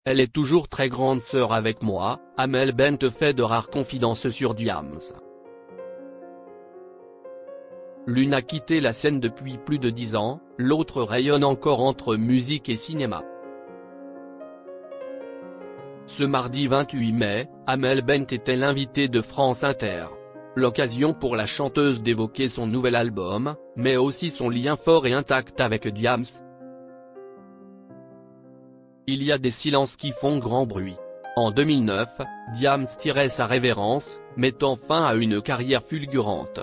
Elle est toujours très grande sœur avec moi, Amel Bent fait de rares confidences sur Diams. L'une a quitté la scène depuis plus de 10 ans, l'autre rayonne encore entre musique et cinéma. Ce mardi 28 mai, Amel Bent était l'invitée de France Inter. L'occasion pour la chanteuse d'évoquer son nouvel album, mais aussi son lien fort et intact avec Diams. Il y a des silences qui font grand bruit. En 2009, Diams tirait sa révérence, mettant fin à une carrière fulgurante.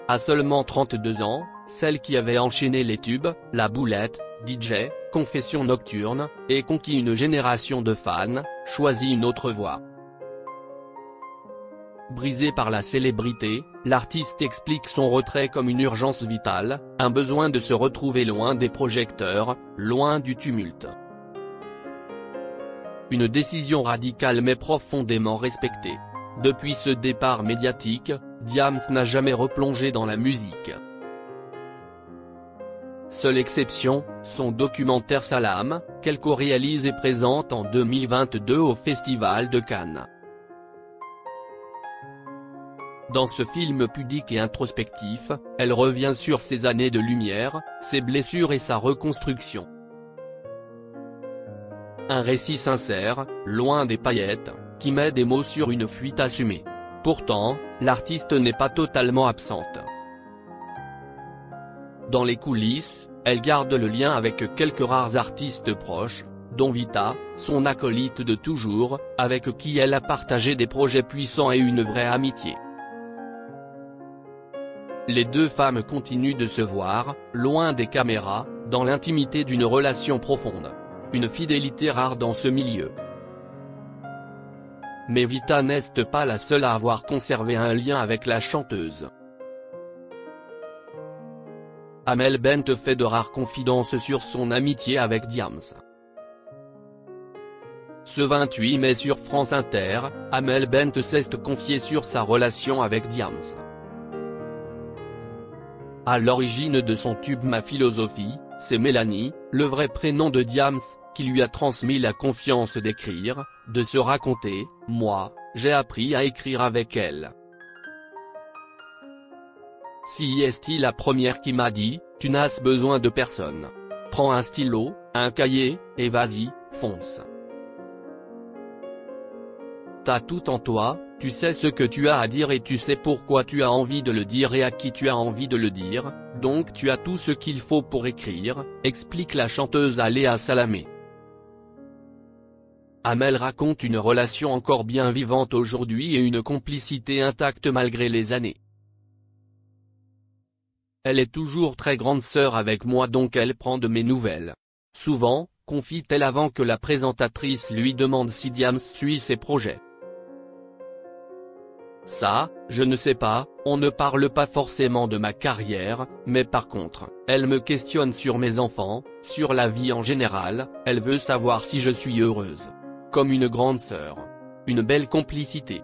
À seulement 32 ans, celle qui avait enchaîné les tubes, La Boulette, DJ, Confession nocturne, et conquis une génération de fans, choisit une autre voie. Brisée par la célébrité, l'artiste explique son retrait comme une urgence vitale, un besoin de se retrouver loin des projecteurs, loin du tumulte. Une décision radicale mais profondément respectée. Depuis ce départ médiatique, Diams n'a jamais replongé dans la musique. Seule exception, son documentaire Salam, qu'elle co-réalise et présente en 2022 au Festival de Cannes. Dans ce film pudique et introspectif, elle revient sur ses années de lumière, ses blessures et sa reconstruction. Un récit sincère, loin des paillettes, qui met des mots sur une fuite assumée. Pourtant, l'artiste n'est pas totalement absente. Dans les coulisses, elle garde le lien avec quelques rares artistes proches, dont Vita, son acolyte de toujours, avec qui elle a partagé des projets puissants et une vraie amitié. Les deux femmes continuent de se voir, loin des caméras, dans l'intimité d'une relation profonde. Une fidélité rare dans ce milieu. Mais Vita n'est pas la seule à avoir conservé un lien avec la chanteuse. Amel Bent fait de rares confidences sur son amitié avec Diams. Ce 28 mai sur France Inter, Amel Bent s'est confiée sur sa relation avec Diams. À l'origine de son tube Ma philosophie, c'est Mélanie, le vrai prénom de Diams, qui lui a transmis la confiance d'écrire, de se raconter. Moi, j'ai appris à écrire avec elle. Si est la première qui m'a dit, tu n'as besoin de personne. Prends un stylo, un cahier, et vas-y, fonce. T'as tout en toi, tu sais ce que tu as à dire et tu sais pourquoi tu as envie de le dire et à qui tu as envie de le dire, donc tu as tout ce qu'il faut pour écrire, explique la chanteuse à Léa Salamé. Amel raconte une relation encore bien vivante aujourd'hui et une complicité intacte malgré les années. Elle est toujours très grande sœur avec moi donc elle prend de mes nouvelles. Souvent, confie-t-elle avant que la présentatrice lui demande si Diams suit ses projets. Ça, je ne sais pas, on ne parle pas forcément de ma carrière, mais par contre, elle me questionne sur mes enfants, sur la vie en général, elle veut savoir si je suis heureuse. Comme une grande sœur. Une belle complicité.